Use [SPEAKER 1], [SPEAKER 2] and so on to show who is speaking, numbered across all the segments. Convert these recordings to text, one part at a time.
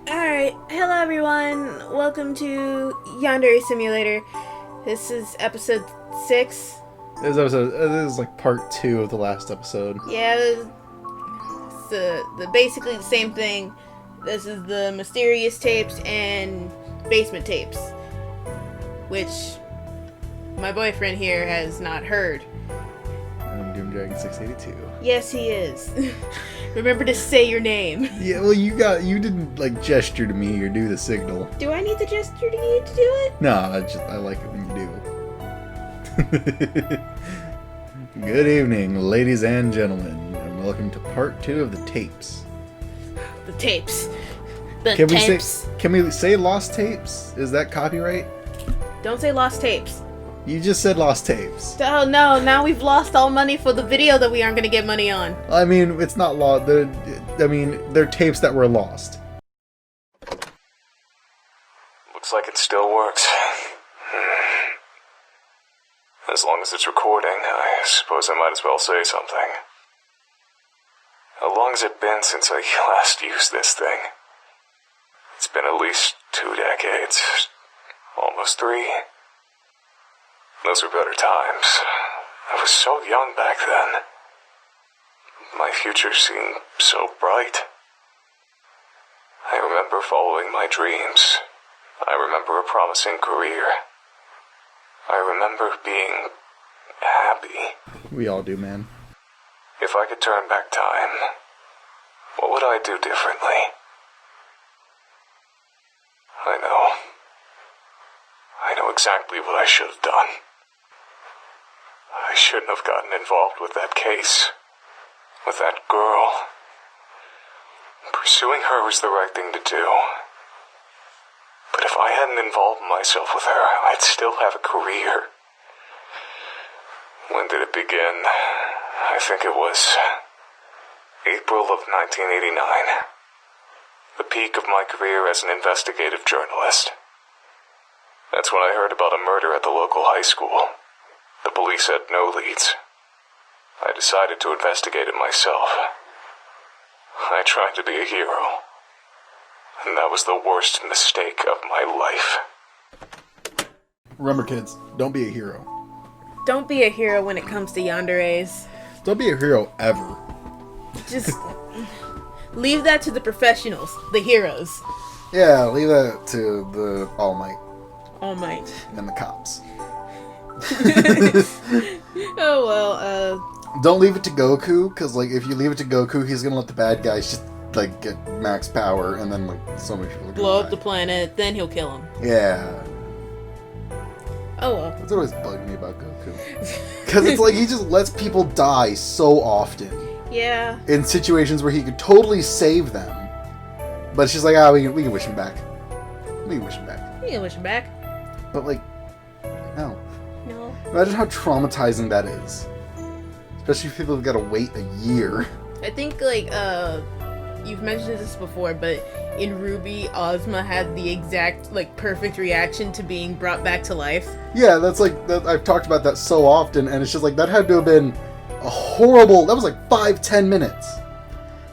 [SPEAKER 1] Alright, hello everyone. Welcome to Yandere Simulator. This is episode 6.
[SPEAKER 2] This is like part 2 of the last episode.
[SPEAKER 1] Yeah, it's the basically the same thing. This is the mysterious tapes and basement tapes, which my boyfriend here has not heard.
[SPEAKER 2] I'm Doom Dragon 682.
[SPEAKER 1] Yes, he is. Remember to say your name.
[SPEAKER 2] Yeah, well, you didn't like gesture to me or do the signal.
[SPEAKER 1] Do I need to gesture to you to do it?
[SPEAKER 2] No, I like it when you do. Good evening, ladies and gentlemen, and welcome to part 2 of the tapes.
[SPEAKER 1] The tapes.
[SPEAKER 2] Can we say lost tapes? Is that copyright?
[SPEAKER 1] Don't say lost tapes.
[SPEAKER 2] You just said lost tapes.
[SPEAKER 1] Oh no, now we've lost all money for the video that we aren't going to get money on.
[SPEAKER 2] I mean, it's not lost. They're tapes that were lost.
[SPEAKER 3] Looks like it still works. As long as it's recording, I suppose I might as well say something. How long has it been since I last used this thing? It's been at least 2 decades. Almost 3. Those were better times. I was so young back then. My future seemed so bright. I remember following my dreams. I remember a promising career. I remember being happy.
[SPEAKER 2] We all do, man.
[SPEAKER 3] If I could turn back time, what would I do differently? I know exactly what I should have done. I shouldn't have gotten involved with that case. With that girl. Pursuing her was the right thing to do. But if I hadn't involved myself with her, I'd still have a career. When did it begin? I think it was April of 1989. The peak of my career as an investigative journalist. That's when I heard about a murder at the local high school. The police had no leads. I decided to investigate it myself. I tried to be a hero. And that was the worst mistake of my life.
[SPEAKER 2] Remember, kids, don't be a hero.
[SPEAKER 1] Don't be a hero when it comes to yanderes.
[SPEAKER 2] Don't be a hero ever.
[SPEAKER 1] Just leave that to the professionals, the heroes.
[SPEAKER 2] Yeah, leave that to the All Might
[SPEAKER 1] All Might.
[SPEAKER 2] and the cops.
[SPEAKER 1] Oh well,
[SPEAKER 2] Don't leave it to Goku, because like if you leave it to Goku, he's gonna let the bad guys just like get max power, and then like so many people are gonna
[SPEAKER 1] blow up
[SPEAKER 2] die.
[SPEAKER 1] the planet, then he'll kill him.
[SPEAKER 2] Yeah,
[SPEAKER 1] Oh well.
[SPEAKER 2] that's what always bugged me about Goku, because it's like he just lets people die so often
[SPEAKER 1] Yeah.
[SPEAKER 2] in situations where he could totally save them, but it's just like we can wish him back. We can wish him back.
[SPEAKER 1] You can wish him back.
[SPEAKER 2] But like, no.
[SPEAKER 1] No.
[SPEAKER 2] Imagine how traumatizing that is. Especially if people have got to wait a year.
[SPEAKER 1] I think you've mentioned this before, but in Ruby, Ozma had the exact perfect reaction to being brought back to life.
[SPEAKER 2] Yeah, that's like, I've talked about that so often, and it's just like, that had to have been a horrible, that was like 5-10 minutes.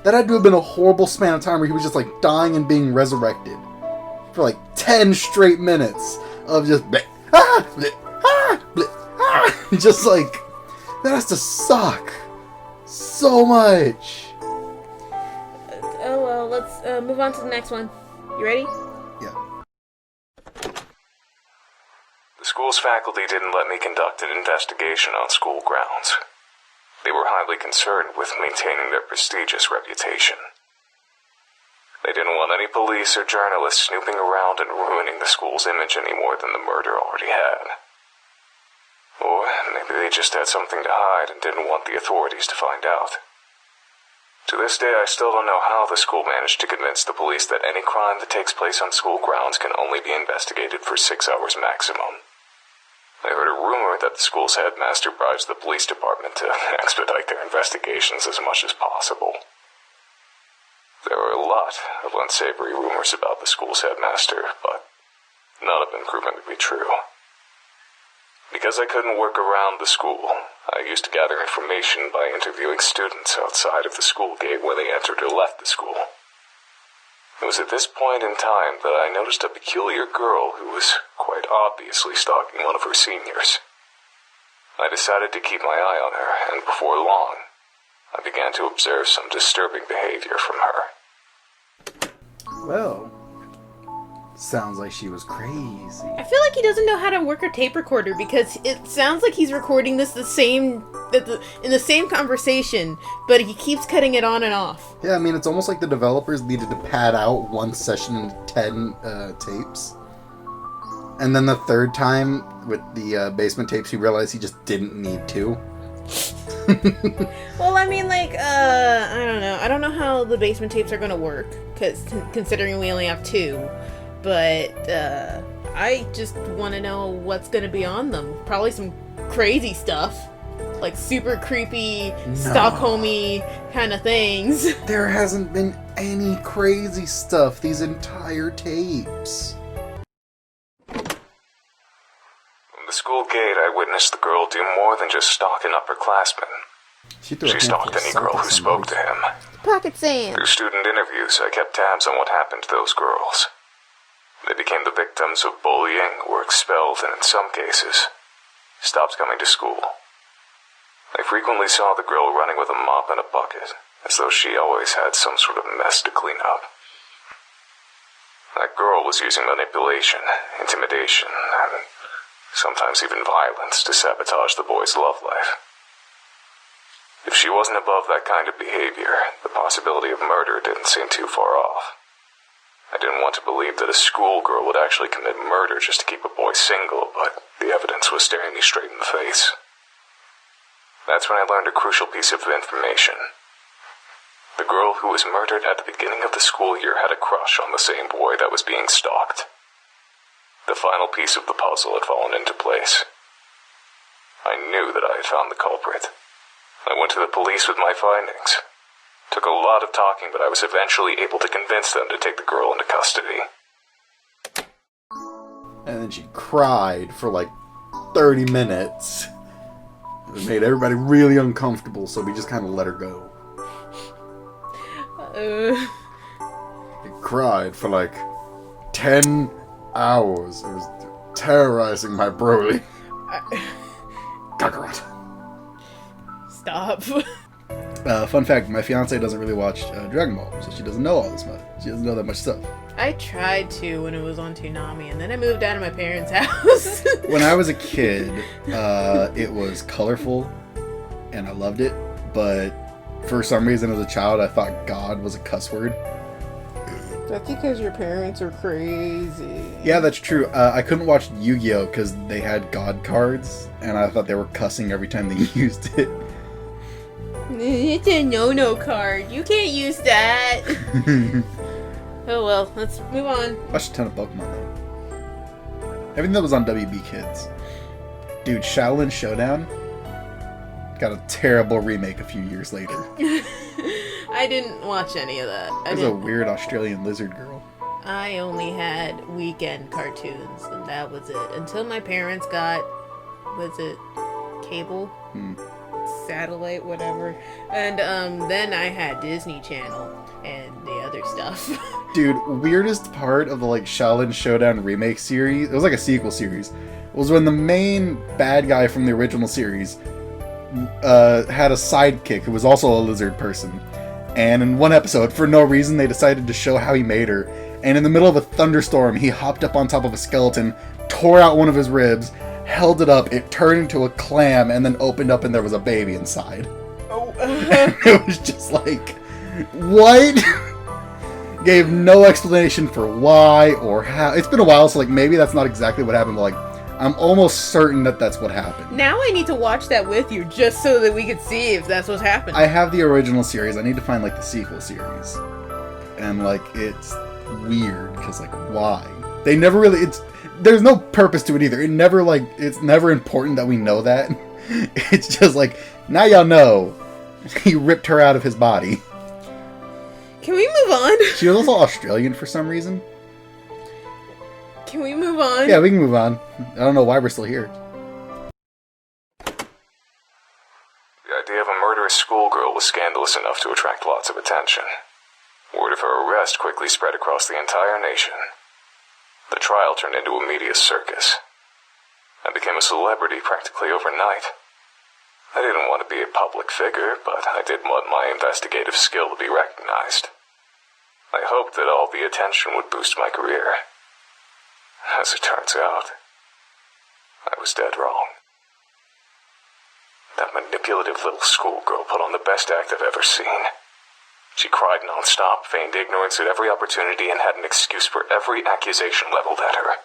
[SPEAKER 2] That had to have been a horrible span of time where he was just like dying and being resurrected. For like 10 straight minutes of just, bleh, ah, bleh, ah, bleh, ah. Just like, that has to suck so much.
[SPEAKER 1] Oh well, let's move on to the next one. You ready?
[SPEAKER 2] Yeah.
[SPEAKER 3] The school's faculty didn't let me conduct an investigation on school grounds. They were highly concerned with maintaining their prestigious reputation. They didn't want any police or journalists snooping around and ruining the school's image any more than the murder already had. Or maybe they just had something to hide and didn't want the authorities to find out. To this day, I still don't know how the school managed to convince the police that any crime that takes place on school grounds can only be investigated for 6 hours maximum. I heard a rumor that the school's headmaster bribes the police department to expedite their investigations as much as possible. There are a lot of unsavory rumors about the school's headmaster, but none have been proven to be true. Because I couldn't work around the school, I used to gather information by interviewing students outside of the school gate when they entered or left the school. It was at this point in time that I noticed a peculiar girl who was quite obviously stalking one of her seniors. I decided to keep my eye on her, and before long, I began to observe some disturbing behavior from her.
[SPEAKER 2] Well, sounds like she was crazy.
[SPEAKER 1] I feel like he doesn't know how to work a tape recorder because it sounds like he's recording this in the same conversation, but he keeps cutting it on and off.
[SPEAKER 2] Yeah, I mean, it's almost like the developers needed to pad out one session into 10 tapes. And then the third time, with the basement tapes, he realized he just didn't need to.
[SPEAKER 1] Well, I mean, like, I don't know. I don't know how the basement tapes are going to work, considering we only have 2. But, I just want to know what's going to be on them. Probably some crazy stuff. Like, super creepy, Stockholmy kind of things.
[SPEAKER 2] There hasn't been any crazy stuff these entire tapes.
[SPEAKER 3] From the school gate, I witnessed the girl do more than just stalk an upperclassman. She stalked any girl who spoke to him.
[SPEAKER 1] Pocket sand.
[SPEAKER 3] Through student interviews, I kept tabs on what happened to those girls. They became the victims of bullying, were expelled, and in some cases, stopped coming to school. I frequently saw the girl running with a mop and a bucket, as though she always had some sort of mess to clean up. That girl was using manipulation, intimidation, and sometimes even violence to sabotage the boy's love life. If she wasn't above that kind of behavior, the possibility of murder didn't seem too far off. I didn't want to believe that a schoolgirl would actually commit murder just to keep a boy single, but the evidence was staring me straight in the face. That's when I learned a crucial piece of information. The girl who was murdered at the beginning of the school year had a crush on the same boy that was being stalked. The final piece of the puzzle had fallen into place. I knew that I had found the culprit. I went to the police with my findings. Took a lot of talking, but I was eventually able to convince them to take the girl into custody.
[SPEAKER 2] And then she cried for like 30 minutes. It made everybody really uncomfortable, so we just kind of let her go. She cried for like 10 hours. It was terrorizing my Broly. Kakarot.
[SPEAKER 1] Stop.
[SPEAKER 2] Fun fact, my fiance doesn't really watch Dragon Ball, so she doesn't know all this much. She doesn't know that much stuff.
[SPEAKER 1] I tried to when it was on Toonami, and then I moved out of my parents' house.
[SPEAKER 2] When I was a kid, it was colorful, and I loved it, but for some reason as a child, I thought God was a cuss word.
[SPEAKER 1] That's because your parents are crazy.
[SPEAKER 2] Yeah, that's true. I couldn't watch Yu-Gi-Oh! Because they had God cards, and I thought they were cussing every time they used it.
[SPEAKER 1] It's a no-no card. You can't use that. Oh well, let's move on.
[SPEAKER 2] I watched a ton of Pokemon though. Everything that was on WB Kids. Dude, Shaolin Showdown got a terrible remake a few years later.
[SPEAKER 1] I didn't watch any of that.
[SPEAKER 2] There's a weird Australian lizard girl.
[SPEAKER 1] I only had weekend cartoons, and that was it. Until my parents got, was it cable? Satellite, whatever. And then I had Disney Channel and the other stuff.
[SPEAKER 2] Dude, weirdest part of the like Shaolin Showdown remake series, it was like a sequel series, was when the main bad guy from the original series had a sidekick who was also a lizard person. And in one episode, for no reason, they decided to show how he made her. And in the middle of a thunderstorm, he hopped up on top of a skeleton, tore out one of his ribs, held it up, it turned into a clam, and then opened up and there was a baby inside.
[SPEAKER 1] Oh.
[SPEAKER 2] It was just like, what? Gave no explanation for why or how. It's been a while, so like maybe that's not exactly what happened, but like I'm almost certain that that's what happened.
[SPEAKER 1] Now I need to watch that with you just so that we can see if that's what's happening.
[SPEAKER 2] I have the original series. I need to find like the sequel series. And like it's weird because like why? They never really there's no purpose to it either. It's never important that we know that. It's just like, now y'all know. He ripped her out of his body.
[SPEAKER 1] Can we move on?
[SPEAKER 2] She was also Australian for some reason.
[SPEAKER 1] Can we move on?
[SPEAKER 2] Yeah, we can move on. I don't know why we're still here.
[SPEAKER 3] The idea of a murderous schoolgirl was scandalous enough to attract lots of attention. Word of her arrest quickly spread across the entire nation. The trial turned into a media circus. I became a celebrity practically overnight. I didn't want to be a public figure, but I did want my investigative skill to be recognized. I hoped that all the attention would boost my career. As it turns out, I was dead wrong. That manipulative little schoolgirl put on the best act I've ever seen. She cried non-stop, feigned ignorance at every opportunity, and had an excuse for every accusation leveled at her.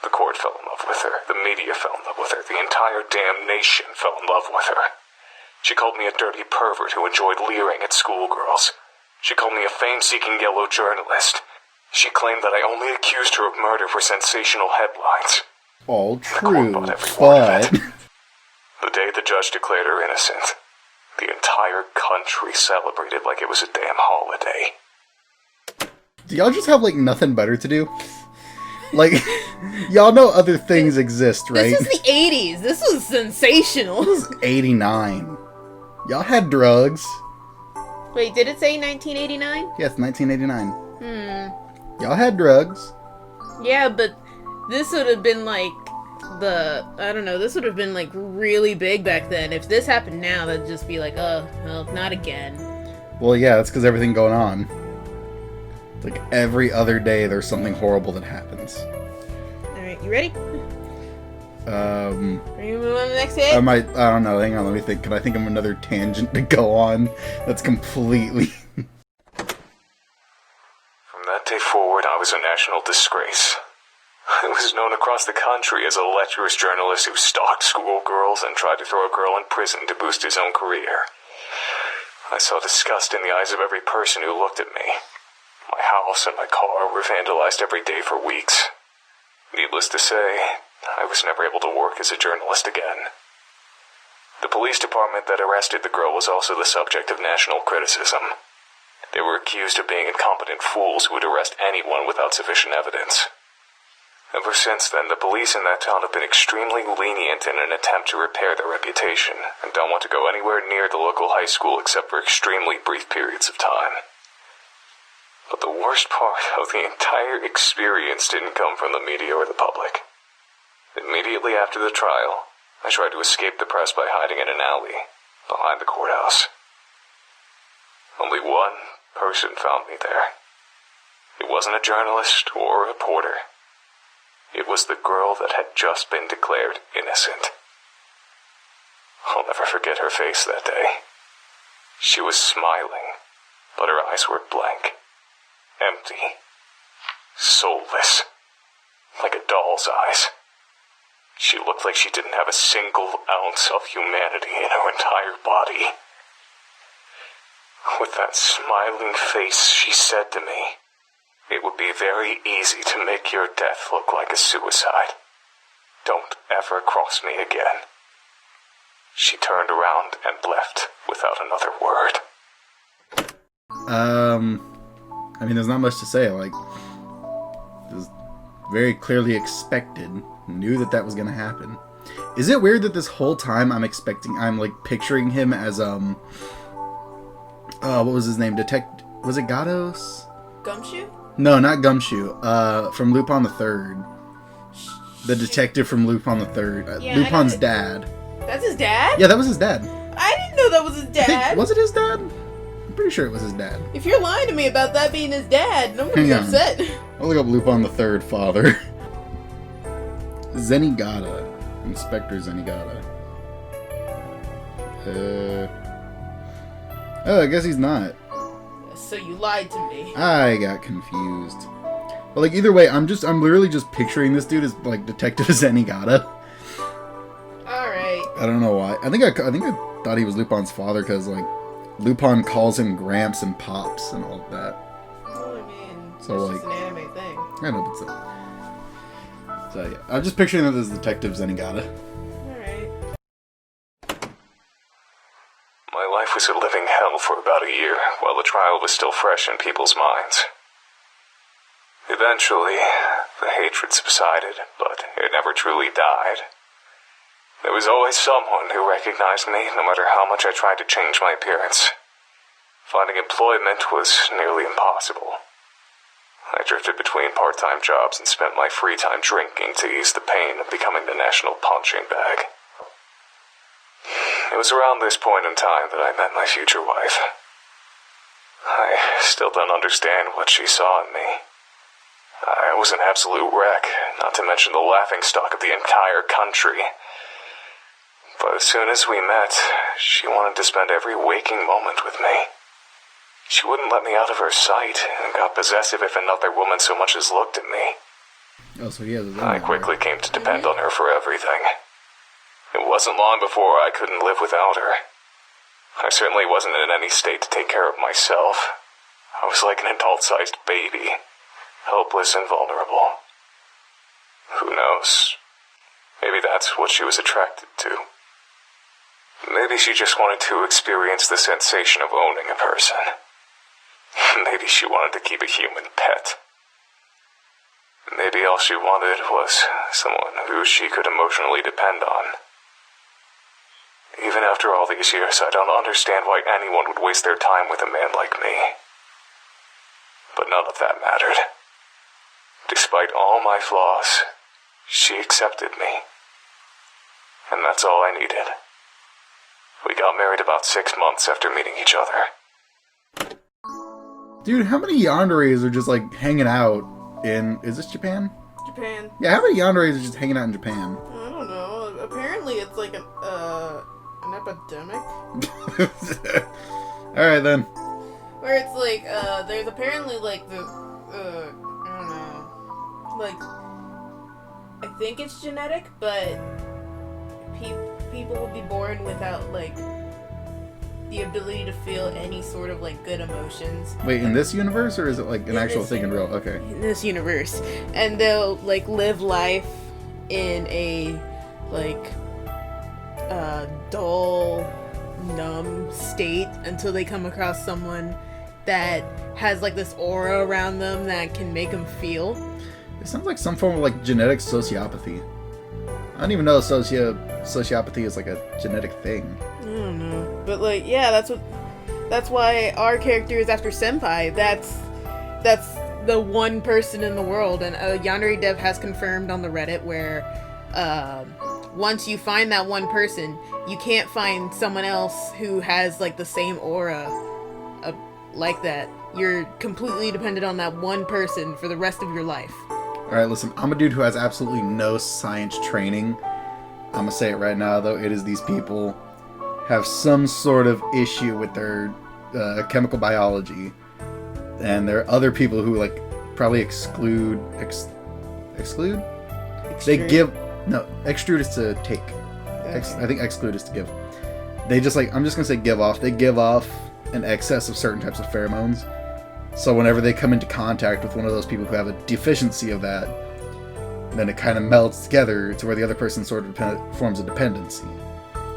[SPEAKER 3] The court fell in love with her, the media fell in love with her, the entire damn nation fell in love with her. She called me a dirty pervert who enjoyed leering at schoolgirls. She called me a fame-seeking yellow journalist. She claimed that I only accused her of murder for sensational headlines.
[SPEAKER 2] All true,
[SPEAKER 3] but... The day the judge declared her innocent, the entire country celebrated like it was a damn holiday.
[SPEAKER 2] Do y'all just have, like, nothing better to do? Like, y'all know other things exist, right?
[SPEAKER 1] This is the 80s. This was sensational.
[SPEAKER 2] This is 89. Y'all had drugs.
[SPEAKER 1] Wait, did it say 1989?
[SPEAKER 2] Yes, 1989. Y'all had drugs.
[SPEAKER 1] Yeah, but this would have been like this would have been like really big back then. If this happened now, that'd just be like, oh, well, not again.
[SPEAKER 2] Well, yeah, that's because everything going on. Like, every other day there's something horrible that happens.
[SPEAKER 1] Alright, you ready?
[SPEAKER 3] Are
[SPEAKER 1] you moving on to the next hit?
[SPEAKER 2] I don't know, hang on, let me think. Can I think of another tangent to go on that's completely...
[SPEAKER 3] From that day forward, I was a national disgrace. I was known across the country as a lecherous journalist who stalked schoolgirls and tried to throw a girl in prison to boost his own career. I saw disgust in the eyes of every person who looked at me. My house and my car were vandalized every day for weeks. Needless to say, I was never able to work as a journalist again. The police department that arrested the girl was also the subject of national criticism. They were accused of being incompetent fools who would arrest anyone without sufficient evidence. Ever since then, the police in that town have been extremely lenient in an attempt to repair their reputation, and don't want to go anywhere near the local high school except for extremely brief periods of time. But the worst part of the entire experience didn't come from the media or the public. Immediately after the trial, I tried to escape the press by hiding in an alley behind the courthouse. Only one person found me there. It wasn't a journalist or a reporter. It was the girl that had just been declared innocent. I'll never forget her face that day. She was smiling, but her eyes were blank, empty, soulless, like a doll's eyes. She looked like she didn't have a single ounce of humanity in her entire body. With that smiling face, she said to me, "It would be very easy to make your death look like a suicide. Don't ever cross me again." She turned around and left without another word.
[SPEAKER 2] I mean, there's not much to say. Like, it was very clearly expected. Knew that was gonna happen. Is it weird that this whole time I'm like picturing him as what was his name? Was it Gatos?
[SPEAKER 1] Gumshoe?
[SPEAKER 2] No, not Gumshoe. From Lupin the Third. The detective from Lupin the Third.
[SPEAKER 1] Yeah,
[SPEAKER 2] Lupin's dad.
[SPEAKER 1] That's his dad?
[SPEAKER 2] Yeah, that was his dad.
[SPEAKER 1] I didn't know that was his dad.
[SPEAKER 2] Was it his dad? I'm pretty sure it was his dad.
[SPEAKER 1] If you're lying to me about that being his dad, I'm gonna be upset.
[SPEAKER 2] I'll look up Lupin the Third father. Zenigata. Inspector Zenigata. Oh, I guess he's not.
[SPEAKER 1] So you lied to me.
[SPEAKER 2] I got confused. But like either way, I'm literally just picturing this dude as like Detective Zenigata.
[SPEAKER 1] Alright.
[SPEAKER 2] I don't know why. I think I thought he was Lupin's father because like Lupin calls him Gramps and Pops and all of that.
[SPEAKER 1] Well, I mean,
[SPEAKER 2] so
[SPEAKER 1] it's just an anime thing.
[SPEAKER 2] I know, but so yeah, I'm just picturing it as Detective Zenigata.
[SPEAKER 1] Alright.
[SPEAKER 3] My life was a living hell for about a year, while the trial was still fresh in people's minds. Eventually, the hatred subsided, but it never truly died. There was always someone who recognized me, no matter how much I tried to change my appearance. Finding employment was nearly impossible. I drifted between part-time jobs and spent my free time drinking to ease the pain of becoming the national punching bag. It was around this point in time that I met my future wife. I still don't understand what she saw in me. I was an absolute wreck, not to mention the laughingstock of the entire country. But as soon as we met, she wanted to spend every waking moment with me. She wouldn't let me out of her sight, and got possessive if another woman so much as looked at me.
[SPEAKER 2] Oh, so he has a
[SPEAKER 3] I quickly came to depend on her for everything. It wasn't long before I couldn't live without her. I certainly wasn't in any state to take care of myself. I was like an adult-sized baby, helpless and vulnerable. Who knows? Maybe that's what she was attracted to. Maybe she just wanted to experience the sensation of owning a person. Maybe she wanted to keep a human pet. Maybe all she wanted was someone who she could emotionally depend on. Even after all these years, I don't understand why anyone would waste their time with a man like me. But none of that mattered. Despite all my flaws, she accepted me. And that's all I needed. We got married about 6 months after meeting each other.
[SPEAKER 2] Dude, how many yanderes are just like hanging out in... Is this Japan?
[SPEAKER 1] Japan.
[SPEAKER 2] Yeah, how many yanderes are just hanging out in Japan?
[SPEAKER 1] I don't know. Apparently it's like an epidemic.
[SPEAKER 2] Alright then.
[SPEAKER 1] Where it's like, there's apparently like the, I don't know. Like, I think it's genetic, but people will be born without, like, the ability to feel any sort of, like, good emotions.
[SPEAKER 2] Wait, in this universe, or is it like an actual thing in real? Okay.
[SPEAKER 1] In this universe. And they'll, like, live life in a, like, dull, numb state until they come across someone that has, like, this aura around them that can make them feel.
[SPEAKER 2] It sounds like some form of, like, genetic sociopathy. I don't even know sociopathy is, like, a genetic thing.
[SPEAKER 1] I don't know. But, like, yeah, that's why our character is after Senpai. That's the one person in the world. And Yandere Dev has confirmed on the Reddit where, once you find that one person, you can't find someone else who has, like, the same aura like that. You're completely dependent on that one person for the rest of your life.
[SPEAKER 2] Alright, listen, I'm a dude who has absolutely no science training. I'm gonna say it right now, though, it is these people have some sort of issue with their chemical biology. And there are other people who, like, probably exclude?
[SPEAKER 1] Extrude.
[SPEAKER 2] They give... No, extrude is to take. I think exclude is to give. They just, like, I'm just gonna say give off. They give off an excess of certain types of pheromones. So whenever they come into contact with one of those people who have a deficiency of that, then it kind of melds together to where the other person sort of forms a dependency.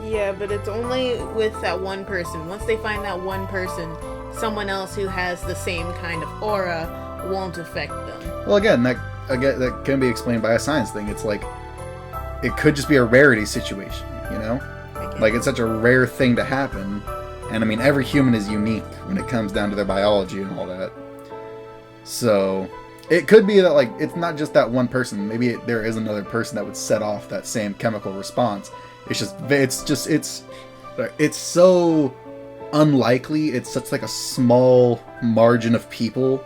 [SPEAKER 1] Yeah, but it's only with that one person. Once they find that one person, someone else who has the same kind of aura won't affect them.
[SPEAKER 2] Well, again, that can be explained by a science thing. It's like, it could just be a rarity situation, you know? Like, it's such a rare thing to happen. And, I mean, every human is unique when it comes down to their biology and all that. So, it could be that, like, it's not just that one person. Maybe there is another person that would set off that same chemical response. It's so unlikely. It's such, like, a small margin of people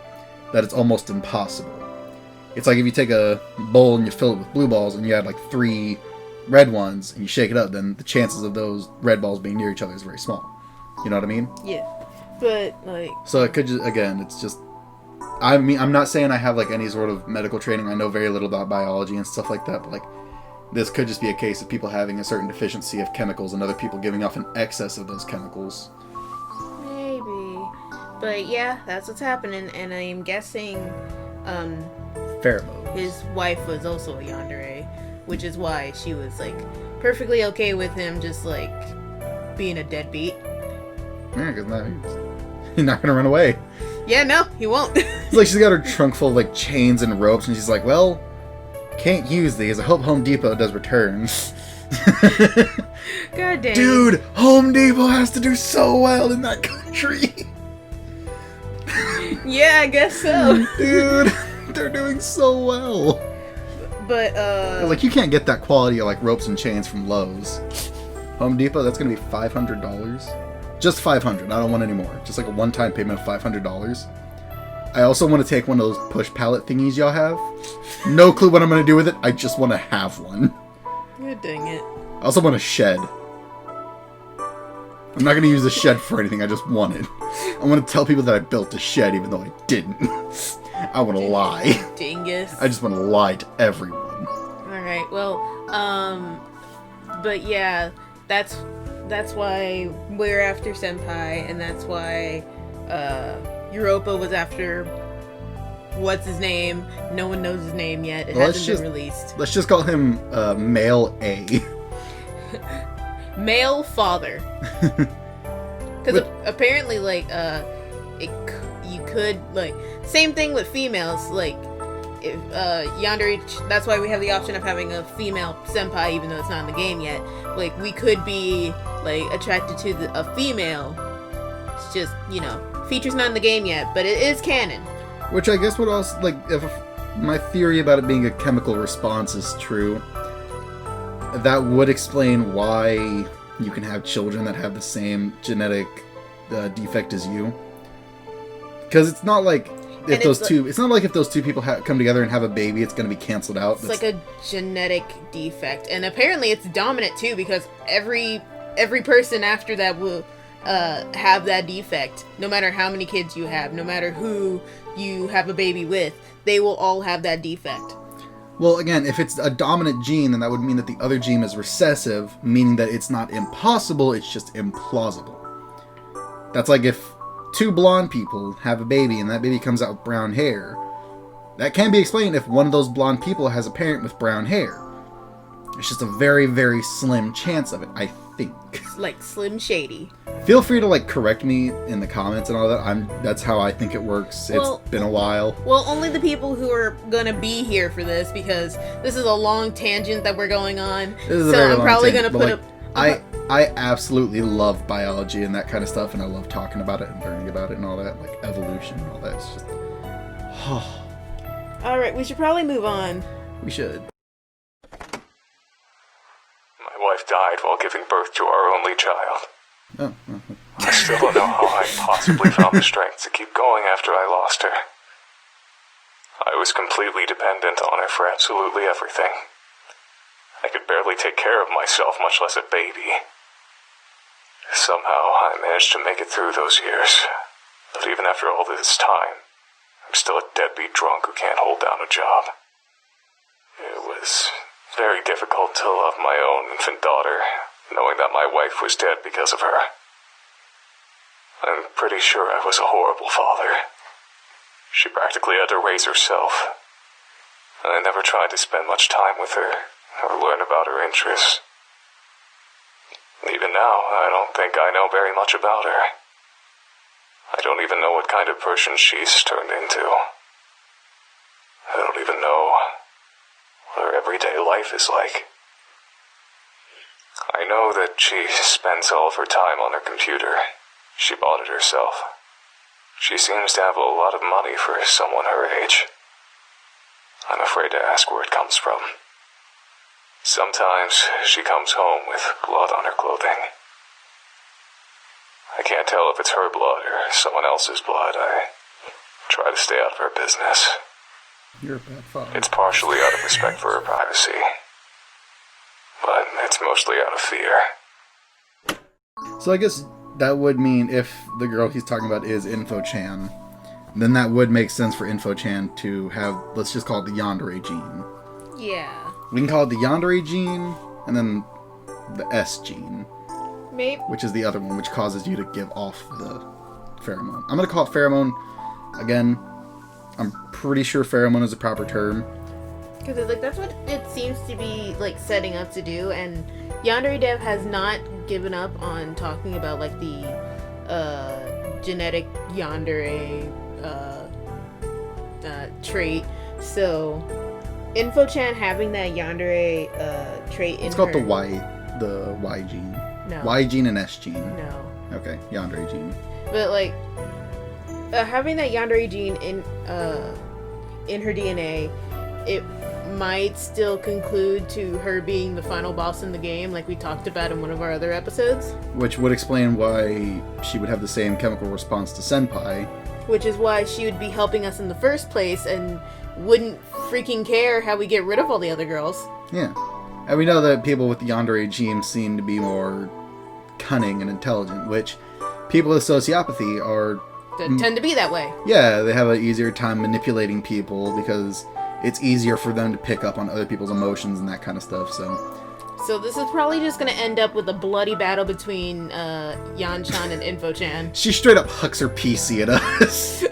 [SPEAKER 2] that it's almost impossible. It's like if you take a bowl and you fill it with blue balls and you add, like, 3 red ones and you shake it up, then the chances of those red balls being near each other is very small. You know what I mean?
[SPEAKER 1] Yeah. But, like...
[SPEAKER 2] So it could just, again, it's just... I mean, I'm not saying I have, like, any sort of medical training. I know very little about biology and stuff like that, but, like, this could just be a case of people having a certain deficiency of chemicals and other people giving off an excess of those chemicals.
[SPEAKER 1] Maybe. But, yeah, that's what's happening, and I'm guessing,
[SPEAKER 2] Pheromones.
[SPEAKER 1] his wife was also a yandere, which is why she was, like, perfectly okay with him just, like, being a deadbeat.
[SPEAKER 2] Yeah, because he's not gonna run away.
[SPEAKER 1] Yeah, no, he won't.
[SPEAKER 2] It's like she's got her trunk full of, like, chains and ropes, and she's like, well, can't use these. I hope Home Depot does returns.
[SPEAKER 1] God damn.
[SPEAKER 2] Dude, Home Depot has to do so well in that country.
[SPEAKER 1] Yeah, I guess so.
[SPEAKER 2] Dude, they're doing so well.
[SPEAKER 1] But
[SPEAKER 2] Like, you can't get that quality of like ropes and chains from Lowe's. Home Depot, that's gonna be $500. Just $500. I don't want any more. Just like a one-time payment of $500. I also want to take one of those push pallet thingies y'all have. No clue what I'm gonna do with it. I just want to have one.
[SPEAKER 1] God dang it.
[SPEAKER 2] I also want a shed. I'm not gonna use the shed for anything. I just want it. I want to tell people that I built a shed, even though I didn't. I want to lie.
[SPEAKER 1] Dingus.
[SPEAKER 2] I just want to lie to everyone.
[SPEAKER 1] Alright, well, but yeah, that's why we're after Senpai, and that's why, Europa was after what's his name? No one knows his name yet. It hasn't been released.
[SPEAKER 2] Let's just call him, Male A.
[SPEAKER 1] Male father. Because apparently, like, you could, like, same thing with females, like, if, Yandere, that's why we have the option of having a female senpai, even though it's not in the game yet. Like, we could be, like, attracted to a female. It's just, you know, feature's not in the game yet, but it is canon.
[SPEAKER 2] Which I guess would also, like, if my theory about it being a chemical response is true, that would explain why you can have children that have the same genetic defect as you. Because it's not like if it's not like if those two people come together and have a baby, it's going to be canceled out.
[SPEAKER 1] It's like a genetic defect, and apparently it's dominant too, because every person after that will have that defect. No matter how many kids you have, no matter who you have a baby with, they will all have that defect.
[SPEAKER 2] Well, again, if it's a dominant gene, then that would mean that the other gene is recessive, meaning that it's not impossible, it's just implausible. That's like if two blonde people have a baby and that baby comes out with brown hair. That can be explained if one of those blonde people has a parent with brown hair. It's just a very, very slim chance of it, I think.
[SPEAKER 1] Like Slim Shady.
[SPEAKER 2] Feel free to, like, correct me in the comments and all that. That's how I think it works. It's been a while. Well,
[SPEAKER 1] only the people who are gonna be here for this, because this is a long tangent that we're going on. So I'm probably gonna put up.
[SPEAKER 2] I absolutely love biology and that kind of stuff, and I love talking about it and learning about it and all that, like evolution and all that. It's just,
[SPEAKER 1] all right, we should probably move on.
[SPEAKER 2] We should.
[SPEAKER 3] My wife died while giving birth to our only child.
[SPEAKER 2] Oh.
[SPEAKER 3] I still don't know how I possibly found the strength to keep going after I lost her. I was completely dependent on her for absolutely everything. I could barely take care of myself, much less a baby. Somehow, I managed to make it through those years. But even after all this time, I'm still a deadbeat drunk who can't hold down a job. It was very difficult to love my own infant daughter, knowing that my wife was dead because of her. I'm pretty sure I was a horrible father. She practically had to raise herself. And I never tried to spend much time with her, or learn about her interests. Even now, I don't think I know very much about her. I don't even know what kind of person she's turned into. I don't even know what her everyday life is like. I know that she spends all of her time on her computer. She bought it herself. She seems to have a lot of money for someone her age. I'm afraid to ask where it comes from. Sometimes she comes home with blood on her clothing. I can't tell if it's her blood or someone else's blood. I try to stay out of her business.
[SPEAKER 2] You're a bad father.
[SPEAKER 3] It's partially out of respect for her privacy, but it's mostly out of fear.
[SPEAKER 2] So I guess that would mean if the girl he's talking about is Info-chan, then that would make sense for Info-chan to have, let's just call it the Yandere gene.
[SPEAKER 1] Yeah.
[SPEAKER 2] We can call it the Yandere gene, and then the S gene.
[SPEAKER 1] Maybe.
[SPEAKER 2] Which is the other one, which causes you to give off the pheromone. I'm going to call it pheromone. Again, I'm pretty sure pheromone is a proper term.
[SPEAKER 1] Because like that's what it seems to be like setting up to do, and Yandere Dev has not given up on talking about like the genetic Yandere trait. So Info-chan having that Yandere trait in
[SPEAKER 2] It's called
[SPEAKER 1] her...
[SPEAKER 2] the Y gene.
[SPEAKER 1] No.
[SPEAKER 2] Y gene and S gene.
[SPEAKER 1] No.
[SPEAKER 2] Okay, Yandere gene.
[SPEAKER 1] But like having that Yandere gene in her DNA, it might still conclude to her being the final boss in the game, like we talked about in one of our other episodes.
[SPEAKER 2] Which would explain why she would have the same chemical response to Senpai.
[SPEAKER 1] Which is why she would be helping us in the first place and wouldn't freaking care how we get rid of all the other girls.
[SPEAKER 2] Yeah. And we know that people with the Yandere gene seem to be more cunning and intelligent, which people with sociopathy are...
[SPEAKER 1] tend to be that way.
[SPEAKER 2] Yeah, they have an easier time manipulating people because it's easier for them to pick up on other people's emotions and that kind of stuff,
[SPEAKER 1] So this is probably just going to end up with a bloody battle between Yan-chan and Info-chan.
[SPEAKER 2] She straight up hucks her PC at us.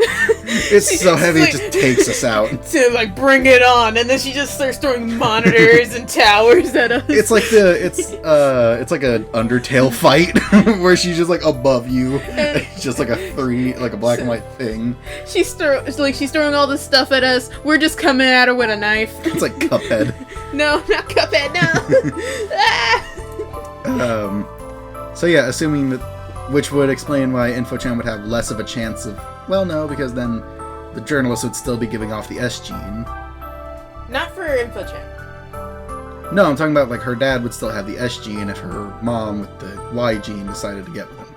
[SPEAKER 2] It's so heavy, it just takes us out.
[SPEAKER 1] To like, bring it on, and then she just starts throwing monitors and towers at us.
[SPEAKER 2] It's like it's like an Undertale fight where she's just like above you. It's just like a black and white thing.
[SPEAKER 1] She's throwing all this stuff at us. We're just coming at her with a knife.
[SPEAKER 2] It's like Cuphead.
[SPEAKER 1] No, not Cuphead, no!
[SPEAKER 2] So yeah, assuming that, which would explain why Info-chan would have less of a chance of, well, no, because then the journalist would still be giving off the S gene.
[SPEAKER 1] Not for Info-chan.
[SPEAKER 2] No, I'm talking about, like, her dad would still have the S gene if her mom with the Y gene decided to get with him.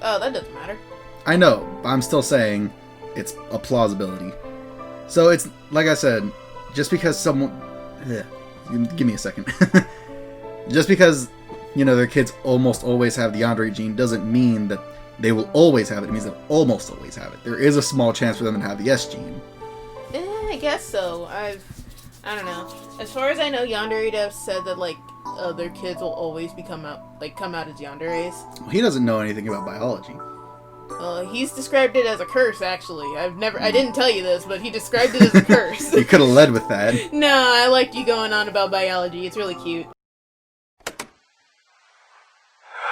[SPEAKER 1] Oh, that doesn't matter.
[SPEAKER 2] I know, but I'm still saying it's a plausibility. So it's, like I said, just because someone... give me a second. Just because, you know, their kids almost always have the Yandere gene doesn't mean that they will always have it. It means they'll almost always have it. There is a small chance for them to have the S gene.
[SPEAKER 1] I guess so. I don't know. As far as I know, Yandere devs said that, like, their kids will always come out as Yanderes.
[SPEAKER 2] Well, he doesn't know anything about biology.
[SPEAKER 1] He's described it as a curse, actually. I didn't tell you this, but he described it as a curse.
[SPEAKER 2] You could have led with that.
[SPEAKER 1] No, I liked you going on about biology. It's really cute.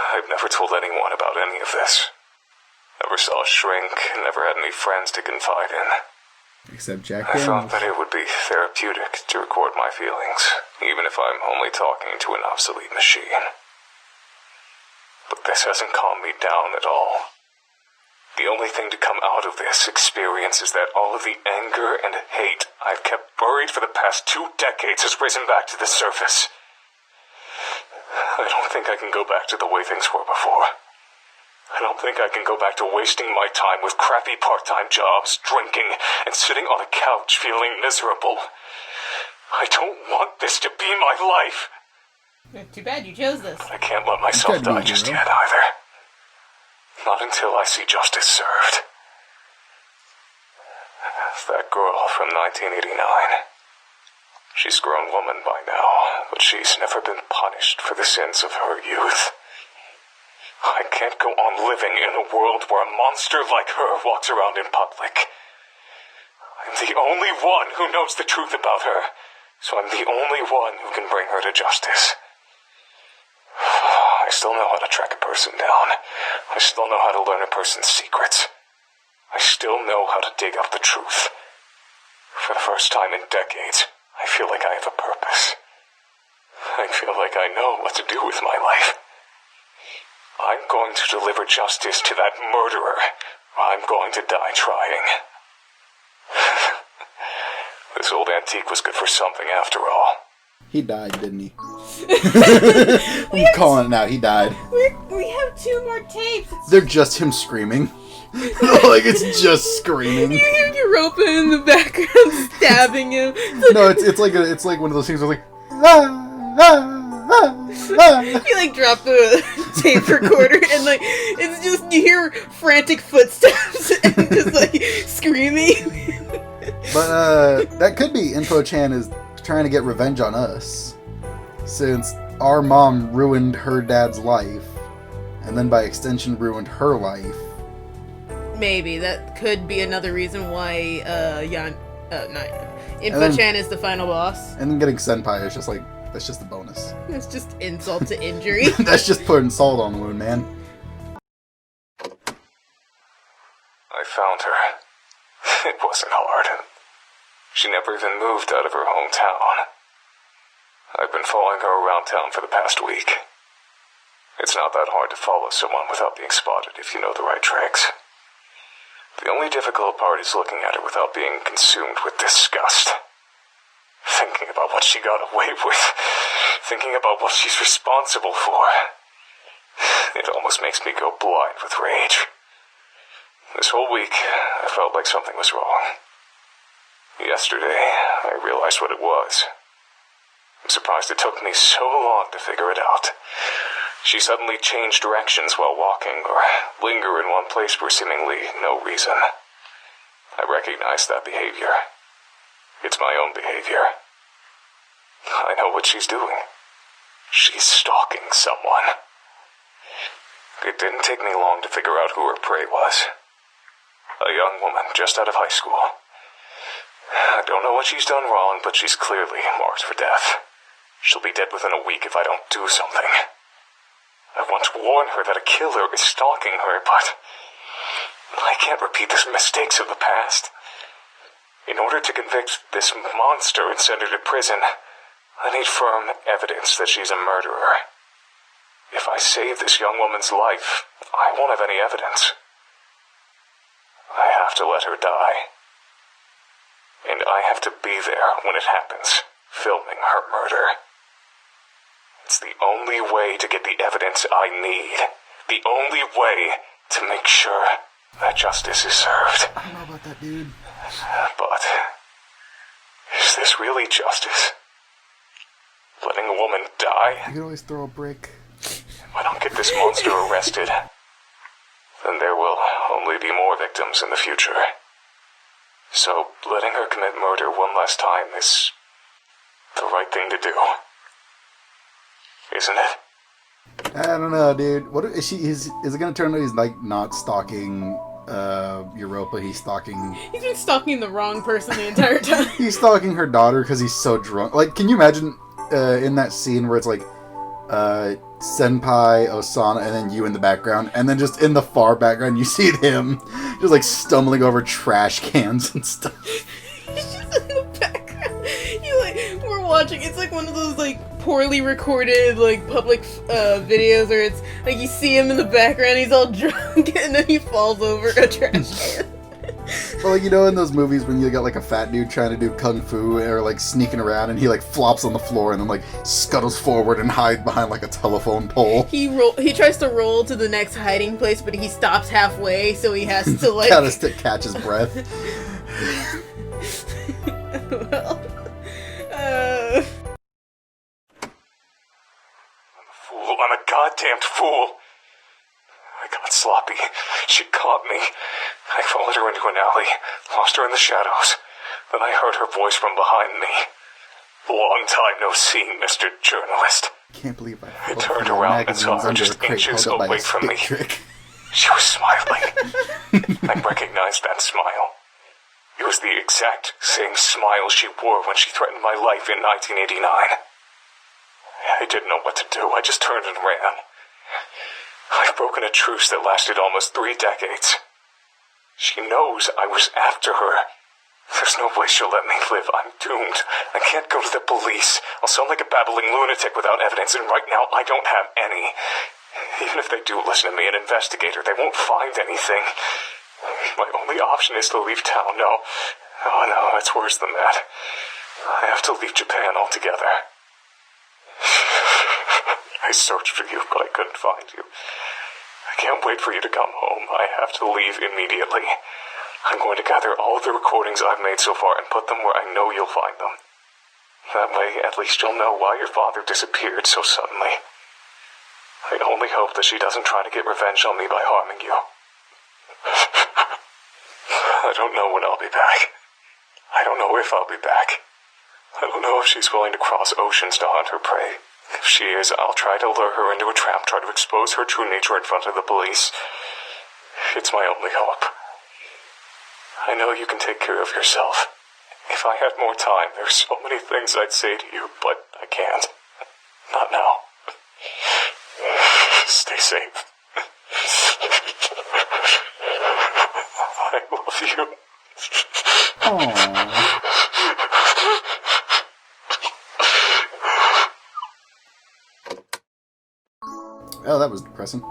[SPEAKER 3] I've never told anyone about any of this. Never saw a shrink, never had any friends to confide in.
[SPEAKER 2] Except Jack
[SPEAKER 3] I
[SPEAKER 2] Daniels.
[SPEAKER 3] thought that it would be therapeutic to record my feelings, even if I'm only talking to an obsolete machine. But this hasn't calmed me down at all. The only thing to come out of this experience is that all of the anger and hate I've kept buried for the past 2 decades has risen back to the surface. I don't think I can go back to the way things were before. I don't think I can go back to wasting my time with crappy part-time jobs, drinking, and sitting on a couch feeling miserable. I don't want this to be my life.
[SPEAKER 1] Too bad you chose this.
[SPEAKER 3] But I can't let myself die just yet either. Not until I see justice served. That girl from 1989. She's a grown woman by now, but she's never been punished for the sins of her youth. I can't go on living in a world where a monster like her walks around in public. I'm the only one who knows the truth about her, so I'm the only one who can bring her to justice. I still know how to track a person down. I still know how to learn a person's secrets. I still know how to dig up the truth. For the first time in decades, I feel like I have a purpose. I feel like I know what to do with my life. I'm going to deliver justice to that murderer. I'm going to die trying. This old antique was good for something after all.
[SPEAKER 2] He died, didn't he? I'm calling it now. He died.
[SPEAKER 1] We have 2 more tapes.
[SPEAKER 2] They're just him screaming. Like, it's just screaming.
[SPEAKER 1] You hear Europa in the background stabbing him.
[SPEAKER 2] No, it's like one of those things where like,
[SPEAKER 1] You like drop the tape recorder and like it's just you hear frantic footsteps and just like screaming.
[SPEAKER 2] But that could be Info-chan is trying to get revenge on us, since our mom ruined her dad's life, and then by extension ruined her life.
[SPEAKER 1] Maybe that could be another reason why Info-chan is the final boss.
[SPEAKER 2] And then getting Senpai is just like, that's just a bonus.
[SPEAKER 1] It's just insult to injury.
[SPEAKER 2] That's just putting salt on the wound, man.
[SPEAKER 3] I found her. It wasn't hard. She never even moved out of her hometown. I've been following her around town for the past week. It's not that hard to follow someone without being spotted if you know the right tricks. The only difficult part is looking at her without being consumed with disgust. Thinking about what she got away with. Thinking about what she's responsible for. It almost makes me go blind with rage. This whole week, I felt like something was wrong. Yesterday, I realized what it was. I'm surprised it took me so long to figure it out. She suddenly changed directions while walking, or linger in one place for seemingly no reason. I recognize that behavior. It's my own behavior. I know what she's doing. She's stalking someone. It didn't take me long to figure out who her prey was. A young woman just out of high school. I don't know what she's done wrong, but she's clearly marked for death. She'll be dead within a week if I don't do something. I want to warn her that a killer is stalking her, but I can't repeat the mistakes of the past. In order to convict this monster and send her to prison, I need firm evidence that she's a murderer. If I save this young woman's life, I won't have any evidence. I have to let her die. And I have to be there when it happens, filming her murder. It's the only way to get the evidence I need. The only way to make sure that justice is served.
[SPEAKER 2] I don't know about that, dude.
[SPEAKER 3] But is this really justice? Letting a woman die?
[SPEAKER 2] You can always throw a brick.
[SPEAKER 3] If I don't get this monster arrested, then there will only be more victims in the future. So letting her commit murder one last time is the right thing to do. Isn't it?
[SPEAKER 2] I don't know, dude. What is it gonna turn out he's like not stalking Europa? He's stalking.
[SPEAKER 1] He's been stalking the wrong person the entire time.
[SPEAKER 2] He's stalking her daughter because he's so drunk. Like, can you imagine in that scene where it's like Senpai, Osana, and then you in the background, and then just in the far background you see him just like stumbling over trash cans and stuff.
[SPEAKER 1] He's just in the background. We're watching. It's like one of those like poorly recorded like public videos where it's like you see him in the background, he's all drunk, and then he falls over a trash can.
[SPEAKER 2] Well, like, you know, in those movies when you got like a fat dude trying to do kung fu or like sneaking around, and he like flops on the floor and then like scuttles forward and hides behind like a telephone pole.
[SPEAKER 1] He tries to roll to the next hiding place, but he stops halfway, so he has to like
[SPEAKER 2] Gotta catch his breath.
[SPEAKER 1] Well,
[SPEAKER 3] I'm a goddamned fool. I got sloppy. She caught me. I followed her into an alley, lost her in the shadows. Then I heard her voice from behind me. Long time no see, Mr. Journalist.
[SPEAKER 2] Can't believe
[SPEAKER 3] I turned around and saw her just inches away from me.
[SPEAKER 2] Trick.
[SPEAKER 3] She was smiling. I recognized that smile. It was the exact same smile she wore when she threatened my life in 1989. I didn't know what to do. I just turned and ran. I've broken a truce that lasted almost 3 decades. She knows I was after her. There's no way she'll let me live. I'm doomed. I can't go to the police. I'll sound like a babbling lunatic without evidence, and right now I don't have any. Even if they do listen to me and investigate her, they won't find anything. My only option is to leave town. No. Oh no, it's worse than that. I have to leave Japan altogether. I searched for you, but I couldn't find you. I can't wait for you to come home. I have to leave immediately. I'm going to gather all of the recordings I've made so far and put them where I know you'll find them. That way, at least you'll know why your father disappeared so suddenly. I only hope that she doesn't try to get revenge on me by harming you. I don't know when I'll be back. I don't know if I'll be back. I don't know if she's willing to cross oceans to hunt her prey. If she is, I'll try to lure her into a trap, try to expose her true nature in front of the police. It's my only hope. I know you can take care of yourself. If I had more time, there's so many things I'd say to you, but I can't. Not now. Stay safe. I love you.
[SPEAKER 2] Aww. Oh, that was depressing.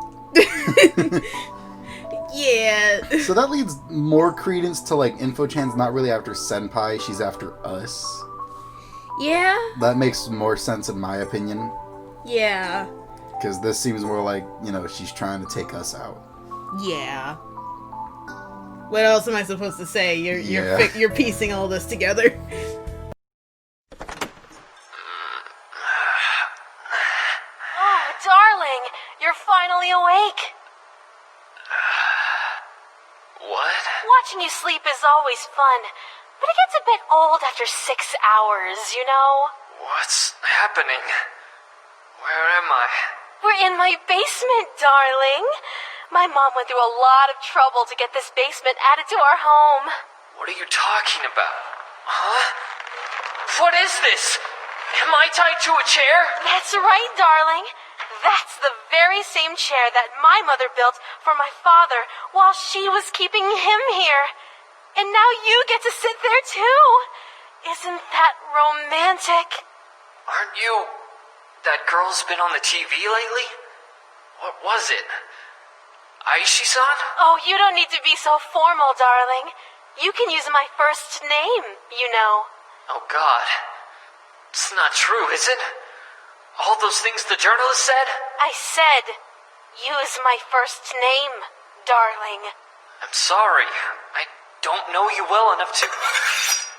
[SPEAKER 1] Yeah.
[SPEAKER 2] So that leads more credence to, like, Info-chan's not really after Senpai, she's after us.
[SPEAKER 1] Yeah?
[SPEAKER 2] That makes more sense in my opinion.
[SPEAKER 1] Yeah.
[SPEAKER 2] Because this seems more like, you know, she's trying to take us out.
[SPEAKER 1] Yeah. What else am I supposed to say? You're
[SPEAKER 2] Yeah.
[SPEAKER 1] you're piecing all this together.
[SPEAKER 4] Oh, darling, you're finally awake.
[SPEAKER 5] What?
[SPEAKER 4] Watching you sleep is always fun, but it gets a bit old after 6 hours, you know?
[SPEAKER 5] What's happening? Where am I?
[SPEAKER 4] We're in my basement, darling. My mom went through a lot of trouble to get this basement added to our home.
[SPEAKER 5] What are you talking about? Huh? What is this? Am I tied to a chair?
[SPEAKER 4] That's right, darling. That's the very same chair that my mother built for my father while she was keeping him here. And now you get to sit there too. Isn't that romantic?
[SPEAKER 5] Aren't you that girl's been on the TV lately? What was it? Aishi-san?
[SPEAKER 4] Oh, you don't need to be so formal, darling. You can use my first name, you know.
[SPEAKER 5] Oh God. It's not true, is it? All those things the journalist said?
[SPEAKER 4] I said, use my first name, darling.
[SPEAKER 5] I'm sorry. I don't know you well enough to...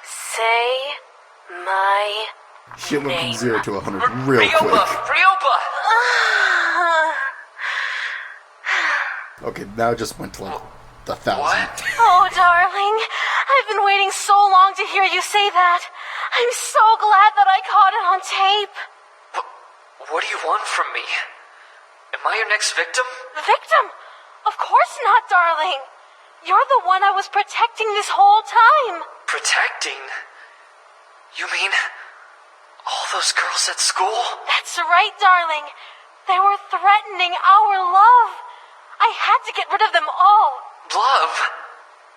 [SPEAKER 4] Say my
[SPEAKER 2] Shit went from
[SPEAKER 4] name.
[SPEAKER 2] 0 to 100 real
[SPEAKER 5] Ryoba!
[SPEAKER 2] quick.
[SPEAKER 5] Ryoba!
[SPEAKER 2] Okay, now it just went to like 1,000.
[SPEAKER 5] What?
[SPEAKER 4] Oh, darling, I've been waiting so long to hear you say that. I'm so glad that I caught it on tape.
[SPEAKER 5] What do you want from me? Am I your next victim?
[SPEAKER 4] Victim? Of course not, darling. You're the one I was protecting this whole time.
[SPEAKER 5] Protecting? You mean all those girls at school?
[SPEAKER 4] That's right, darling. They were threatening our love. I had to get rid of them all.
[SPEAKER 5] Love?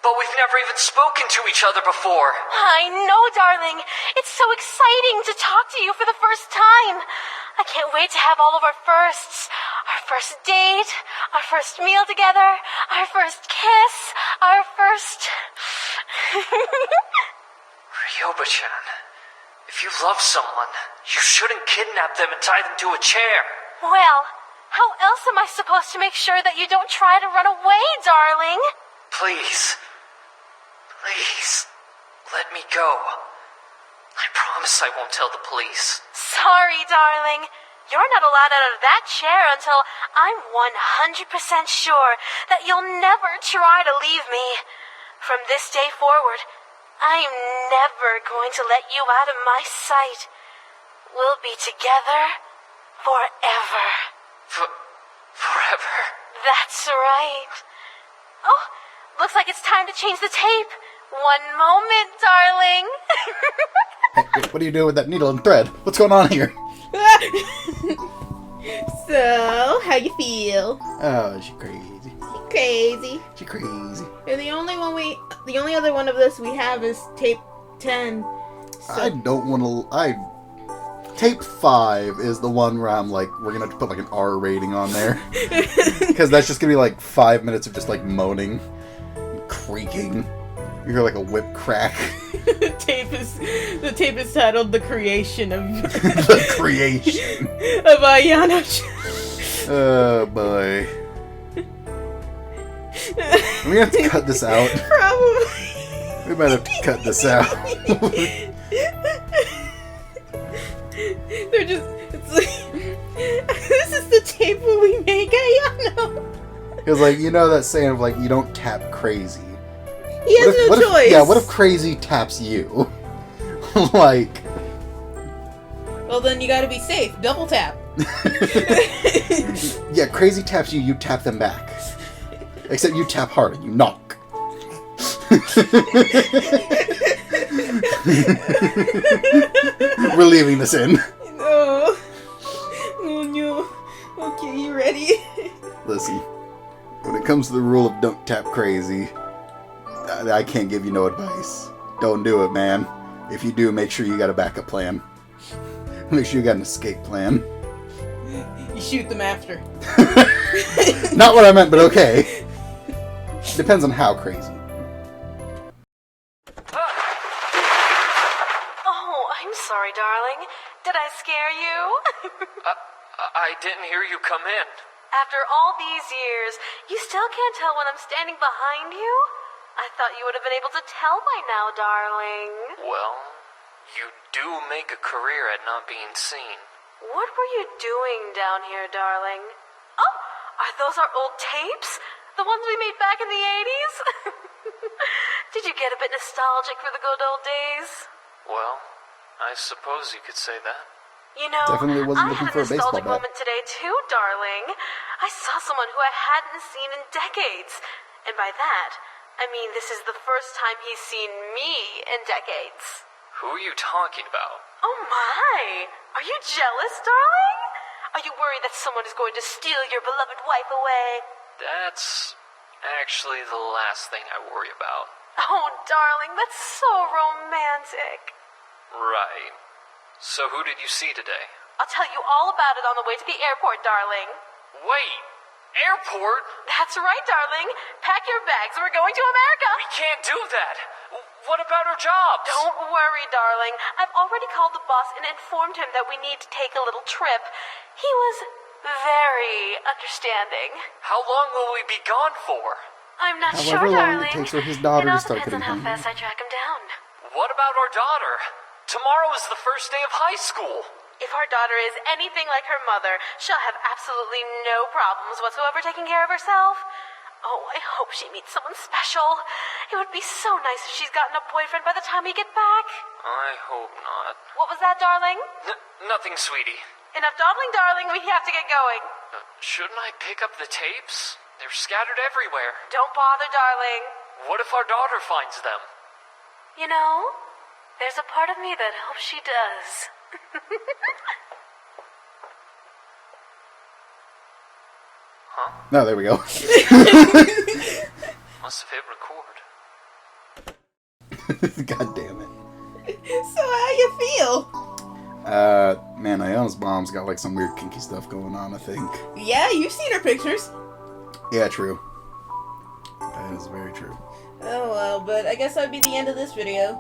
[SPEAKER 5] But we've never even spoken to each other before.
[SPEAKER 4] I know, darling. It's so exciting to talk to you for the first time. I can't wait to have all of our firsts. Our first date, our first meal together, our first kiss, our first...
[SPEAKER 5] Ryoba-chan, if you love someone, you shouldn't kidnap them and tie them to a chair.
[SPEAKER 4] Well, how else am I supposed to make sure that you don't try to run away, darling?
[SPEAKER 5] Please. Please. Let me go. I promise I won't tell the police.
[SPEAKER 4] Sorry, darling. You're not allowed out of that chair until I'm 100% sure that you'll never try to leave me. From this day forward, I'm never going to let you out of my sight. We'll be together forever.
[SPEAKER 5] Forever?
[SPEAKER 4] That's right. Oh, looks like it's time to change the tape. One moment, darling.
[SPEAKER 2] Hey, what are you doing with that needle and thread? What's going on here?
[SPEAKER 1] So, how you feel?
[SPEAKER 2] Oh, she crazy.
[SPEAKER 1] Crazy.
[SPEAKER 2] She crazy.
[SPEAKER 1] And the only other one of this we have is tape 10.
[SPEAKER 2] I don't want to... Tape 5 is the one where I'm like, we're gonna have to put like an R rating on there. Because that's just gonna be like 5 minutes of just like moaning, and creaking. You hear like a whip crack.
[SPEAKER 1] The tape is titled "The Creation of
[SPEAKER 2] The Creation
[SPEAKER 1] of Ayano."
[SPEAKER 2] Oh boy. We have to cut this out.
[SPEAKER 1] Probably.
[SPEAKER 2] We might have to cut this out.
[SPEAKER 1] They're just. It's like this is the tape we make Ayano.
[SPEAKER 2] Because like you know that saying of like you don't tap crazy.
[SPEAKER 1] He has no choice.
[SPEAKER 2] Yeah, what if crazy taps you? Like...
[SPEAKER 1] Well, then you gotta be safe. Double tap.
[SPEAKER 2] Yeah, crazy taps you, you tap them back. Except you tap hard and you knock. We're leaving this in.
[SPEAKER 1] No. Oh, no. Okay, you ready?
[SPEAKER 2] Listen, when it comes to the rule of don't tap crazy, I can't give you no advice. Don't do it, man. If you do, make sure you got a backup plan. Make sure you got an escape plan.
[SPEAKER 1] You shoot them after.
[SPEAKER 2] Not what I meant, but okay. Depends on how crazy.
[SPEAKER 4] Oh, I'm sorry, darling. Did I scare you?
[SPEAKER 5] I didn't hear you come in.
[SPEAKER 4] After all these years, you still can't tell when I'm standing behind you? I thought you would have been able to tell by now, darling.
[SPEAKER 5] Well, you do make a career at not being seen.
[SPEAKER 4] What were you doing down here, darling? Oh, are those our old tapes? The ones we made back in the 80s? Did you get a bit nostalgic for the good old days?
[SPEAKER 5] Well, I suppose you could say that.
[SPEAKER 4] You know,
[SPEAKER 2] Definitely wasn't
[SPEAKER 4] I
[SPEAKER 2] looking
[SPEAKER 4] had a
[SPEAKER 2] for a baseball
[SPEAKER 4] nostalgic
[SPEAKER 2] bat.
[SPEAKER 4] moment today too, darling. I saw someone who I hadn't seen in decades. And by that, I mean this is the first time he's seen me in decades.
[SPEAKER 5] Who are you talking about?
[SPEAKER 4] Oh my! Are you jealous, darling? Are you worried that someone is going to steal your beloved wife away?
[SPEAKER 5] That's actually the last thing I worry about.
[SPEAKER 4] Oh, darling, that's so romantic.
[SPEAKER 5] Right. So who did you see today?
[SPEAKER 4] I'll tell you all about it on the way to the airport, darling.
[SPEAKER 5] Wait! Airport?
[SPEAKER 4] That's right, darling. Pack your bags. We're going to America.
[SPEAKER 5] We can't do that! What about our jobs?
[SPEAKER 4] Don't worry, darling. I've already called the boss and informed him that we need to take a little trip. He was very understanding.
[SPEAKER 5] How long will we be gone for?
[SPEAKER 4] I'm not
[SPEAKER 2] However
[SPEAKER 4] sure,
[SPEAKER 2] long
[SPEAKER 4] darling.
[SPEAKER 2] it takes for his daughter
[SPEAKER 4] it all
[SPEAKER 2] to start
[SPEAKER 4] depends on
[SPEAKER 2] getting
[SPEAKER 4] how
[SPEAKER 2] hungry.
[SPEAKER 4] fast I track him down.
[SPEAKER 5] What about our daughter? Tomorrow is the first day of high school.
[SPEAKER 4] If our daughter is anything like her mother, she'll have absolutely no problems whatsoever taking care of herself. Oh, I hope she meets someone special. It would be so nice if she's gotten a boyfriend by the time we get back.
[SPEAKER 5] I hope not.
[SPEAKER 4] What was that, darling?
[SPEAKER 5] Nothing, sweetie.
[SPEAKER 4] Enough dawdling, darling. We have to get going.
[SPEAKER 5] Shouldn't I pick up the tapes? They're scattered everywhere.
[SPEAKER 4] Don't bother, darling.
[SPEAKER 5] What if our daughter finds them?
[SPEAKER 4] You know, there's a part of me that hopes she does.
[SPEAKER 2] No, there we go.
[SPEAKER 5] Must have hit record.
[SPEAKER 2] God damn it.
[SPEAKER 1] So how you feel?
[SPEAKER 2] Man, Iona's mom's got like some weird kinky stuff going on, I think.
[SPEAKER 1] Yeah, you've seen her pictures.
[SPEAKER 2] Yeah, true. That is very true.
[SPEAKER 1] Oh well, but I guess that'd be the end of this video.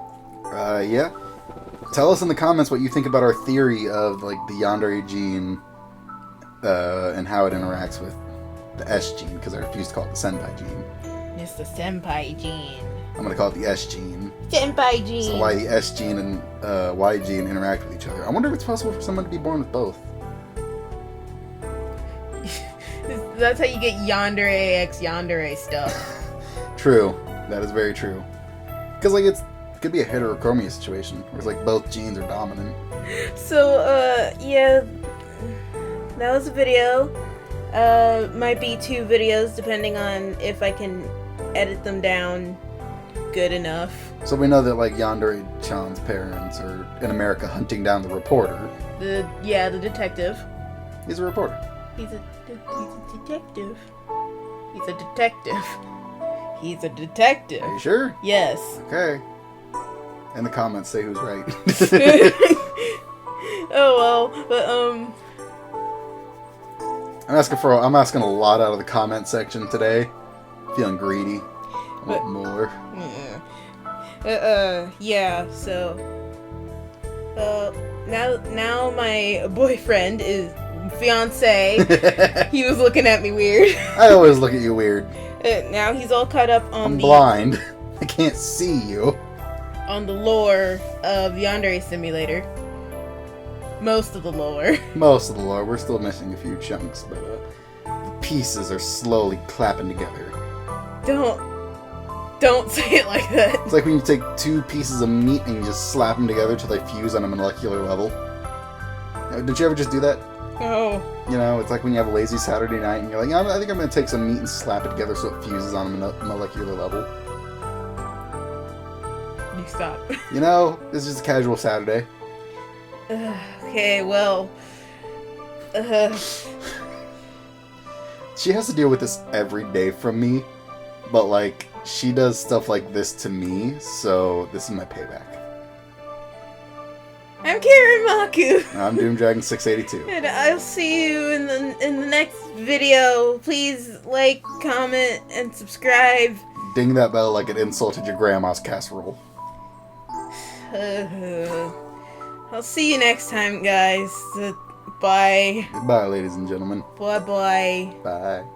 [SPEAKER 2] Yeah. Tell us in the comments what you think about our theory of like the Yandere gene and how it interacts with the S gene, because I refuse to call it the Senpai gene.
[SPEAKER 1] It's the senpai gene.
[SPEAKER 2] I'm gonna call it the S gene.
[SPEAKER 1] Senpai gene.
[SPEAKER 2] So why the S gene and Y gene interact with each other. I wonder if it's possible for someone to be born with both.
[SPEAKER 1] That's how you get Yandere x Yandere stuff.
[SPEAKER 2] True. That is very true. Because like it could be a heterochromia situation, where it's like both genes are dominant.
[SPEAKER 1] So, yeah, that was a video. Might be 2 videos depending on if I can edit them down good enough.
[SPEAKER 2] So we know that like Yandere-chan's parents are in America hunting down the reporter.
[SPEAKER 1] The detective.
[SPEAKER 2] He's a reporter.
[SPEAKER 1] He's a detective. He's a detective. He's a detective.
[SPEAKER 2] Are you sure?
[SPEAKER 1] Yes.
[SPEAKER 2] Okay. In the comments, say who's right.
[SPEAKER 1] Oh well, but
[SPEAKER 2] I'm asking a lot out of the comment section today. Feeling greedy. I want more.
[SPEAKER 1] yeah. So, now my boyfriend is fiance. He was looking at me weird.
[SPEAKER 2] I always look at you weird.
[SPEAKER 1] Now he's all caught up on
[SPEAKER 2] I'm blind. I can't see you.
[SPEAKER 1] on the lore of Yandere Simulator. Most of the lore.
[SPEAKER 2] Most of the lore. We're still missing a few chunks, but the pieces are slowly clapping together.
[SPEAKER 1] Don't say it like that.
[SPEAKER 2] It's like when you take 2 pieces of meat and you just slap them together till they fuse on a molecular level. Did you ever just do that?
[SPEAKER 1] Oh.
[SPEAKER 2] You know, it's like when you have a lazy Saturday night and you're like, I think I'm going to take some meat and slap it together so it fuses on a molecular level.
[SPEAKER 1] You stop.
[SPEAKER 2] You know, this is just a casual Saturday.
[SPEAKER 1] Okay, well.
[SPEAKER 2] She has to deal with this every day from me, but like, she does stuff like this to me, so this is my payback.
[SPEAKER 1] I'm Kirimaku.
[SPEAKER 2] I'm Doom Dragon 682.
[SPEAKER 1] And I'll see you in the next video. Please like, comment, and subscribe.
[SPEAKER 2] Ding that bell like it insulted your grandma's casserole.
[SPEAKER 1] I'll see you next time, guys. Bye.
[SPEAKER 2] Goodbye, ladies and gentlemen.
[SPEAKER 1] Bye-bye.
[SPEAKER 2] Bye.